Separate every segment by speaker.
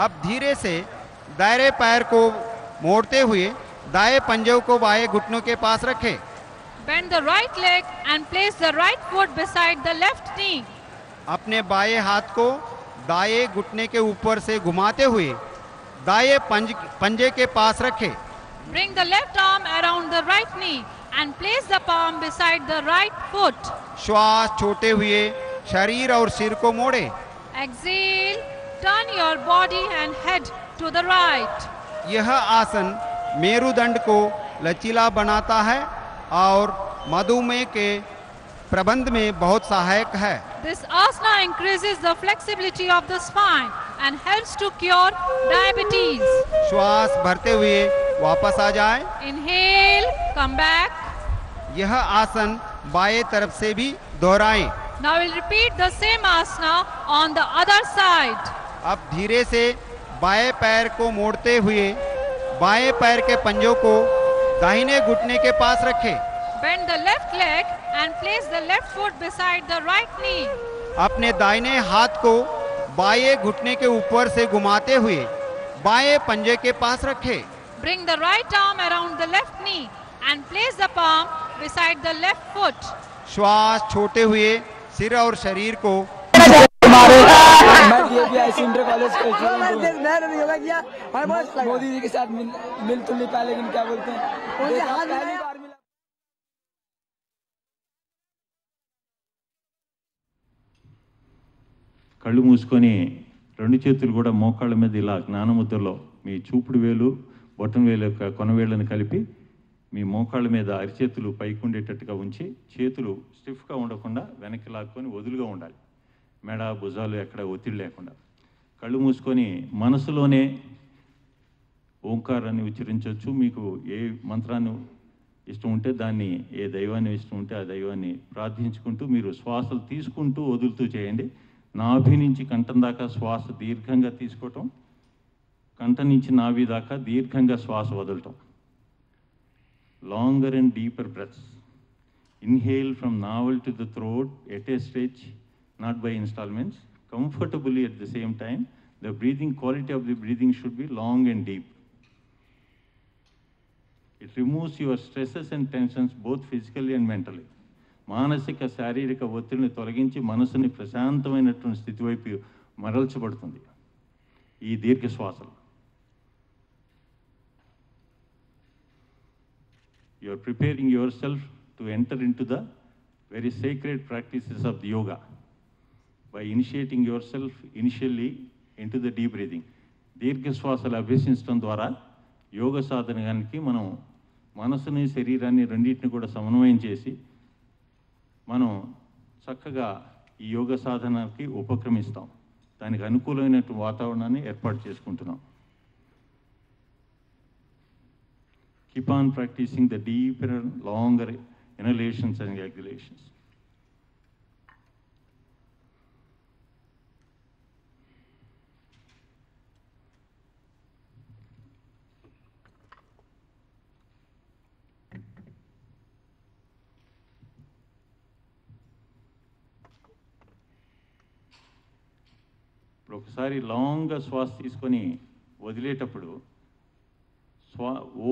Speaker 1: अब धीरे से दायरे पैर को मोड़ते हुए दाएं पंजे को बाएं घुटनों के पास रखें।
Speaker 2: Bend the right leg and place the right foot beside the left knee.
Speaker 1: अपने बाएं हाथ को दाएं घुटने के ऊपर से घुमाते हुए दाएं पंजे के पास रखें।
Speaker 2: Bring the left arm around the right knee and place the palm beside the right foot.
Speaker 1: श्वास छोड़ते हुए शरीर और सिर को मोड़े।
Speaker 2: Exhale, turn your body and head to the right.
Speaker 1: यह आसन मेरुदंड को लचीला बनाता है और मधुमेह के प्रबंध में बहुत सहायक है।
Speaker 2: This asana increases the flexibility of the spine and helps to cure diabetes.
Speaker 1: श्वास भरते हुए वापस आ जाए।
Speaker 2: Inhale, come back.
Speaker 1: यह आसन बाएं तरफ से भी दोहराएं।
Speaker 2: Now we'll repeat the same asana on the other side.
Speaker 1: अब धीरे से बाएं पैर को मोड़ते हुए बाएं पैर के पंजों को दाहिने घुटने के पास रखें।
Speaker 2: Bend the left leg and place the left foot beside the right knee.
Speaker 1: अपने दाहिने हाथ को बाएं घुटने के ऊपर से घुमाते हुए बाएं पंजे के पास रखें।
Speaker 2: Bring the right arm around the left knee and place the palm beside the left foot.
Speaker 1: श्वास छोड़ते हुए सिर और शरीर को
Speaker 3: मैं DAV inter college Modi ji के साथ मिल तो नहीं पाया, लेकिन क्या बोलते हैं पहली बार मिला।
Speaker 4: కళ్ళు మూసుకొని రెండు చేతులు కూడా మోకాళ్ళ మీద ఇలా జ్ఞానముద్రలో మీ చూపుడు వేలు బొటన వేలు యొక్క కొనవేళ్ళని కలిపి మీ మోకాళ్ళ మీద అరిచేతులు పైకి ఉండేటట్టుగా ఉంచి చేతులు స్టిఫ్గా ఉండకుండా వెనక్కి లాక్కొని వదులుగా ఉండాలి. మెడ భుజాలు ఎక్కడ ఒత్తిడి లేకుండా కళ్ళు మూసుకొని మనసులోనే ఓంకారాన్ని ఉచ్చరించవచ్చు. మీకు ఏ మంత్రాన్ని ఇష్టం ఉంటే దాన్ని, ఏ దైవాన్ని ఇష్టం ఉంటే ఆ దైవాన్ని ప్రార్థించుకుంటూ మీరు శ్వాసలు తీసుకుంటూ వదులుతూ చేయండి. నాభి నుంచి కంఠం దాకా శ్వాస దీర్ఘంగా తీసుకోవటం, కంఠం నుంచి నాభి దాకా దీర్ఘంగా శ్వాస వదలటం. Longer and deeper breaths. Inhale from navel to the throat at a stretch, not by installments, comfortably at the same time. The breathing, quality of the breathing should be long and deep. It removes your stresses and tensions both physically and mentally. మానసిక శారీరక ఒత్తిడిని తొలగించి మనసుని ప్రశాంతమైనటువంటి స్థితి వైపు మరల్చబడుతుంది ఈ దీర్ఘ శ్వాసలు. You are preparing yourself to enter into the very sacred practices of the yoga by initiating yourself initially into the deep breathing. దీర్ఘ శ్వాసలు అభ్యసించడం ద్వారా యోగ సాధనకి మనం మనసుని శరీరాన్ని రెండింటిని కూడా సమన్వయం చేసి మనం చక్కగా ఈ యోగ సాధనకి ఉపక్రమిస్తాం. దానికి అనుకూలమైనటువంటి వాతావరణాన్ని ఏర్పాటు చేసుకుంటున్నాం. Keep on practicing the deeper and longer inhalations and exhalations. ఇప్పుడు ఒకసారి లాంగ్గా శ్వాస తీసుకొని వదిలేటప్పుడు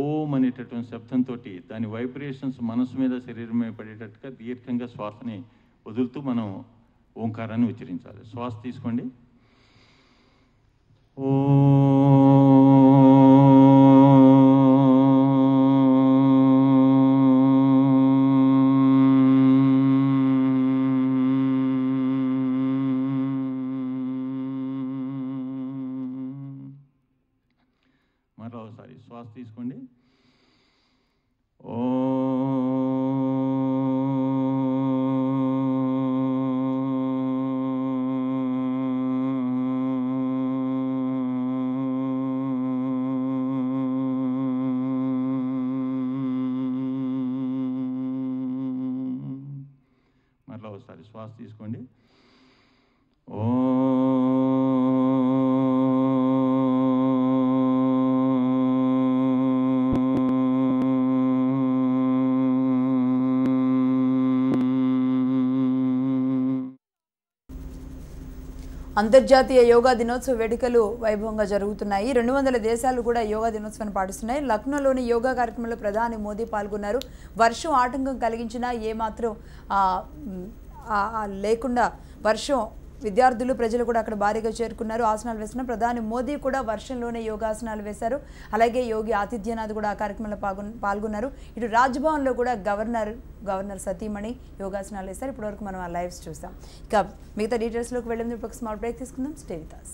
Speaker 4: ఓం అనేటటువంటి శబ్దంతో దాని వైబ్రేషన్స్ మనసు మీద శరీరం మీద పడేటట్టుగా దీర్ఘంగా శ్వాసని వదులుతూ మనం ఓంకారాన్ని ఉచ్చరించాలి. శ్వాస తీసుకోండి. ఓ మరోసారి శ్వాస తీసుకోండి. ఓ మరలా ఒకసారి శ్వాస తీసుకోండి. ఓ
Speaker 5: అంతర్జాతీయ యోగా దినోత్సవ వేడుకలు వైభవంగా జరుగుతున్నాయి. 200 దేశాలు కూడా యోగా దినోత్సవాన్ని పాటిస్తున్నాయి. లక్నోలోని యోగా కార్యక్రమంలో ప్రధాని మోదీ పాల్గొన్నారు. వర్షం ఆటంకం కలిగించినా ఏమాత్రం లేకుండా వర్షం విద్యార్థులు ప్రజలు కూడా అక్కడ భారీగా చేరుకున్నారు. ఆసనాలు వేస్తున్నారు. ప్రధాని మోదీ కూడా వర్షంలోనే యోగాసనాలు వేశారు. అలాగే యోగి ఆదిత్యనాథ్ కూడా ఆ కార్యక్రమంలో పాల్గొన్నారు. ఇటు రాజ్భవన్లో కూడా గవర్నర్ సతీమణి యోగాసనాలు వేశారు. ఇప్పటివరకు మనం ఆ లైవ్స్ చూసాం. ఇక మిగతా డీటెయిల్స్లోకి వెళ్ళేందుకు ఒక స్మాల్ బ్రేక్ తీసుకుందాం. Stay with us.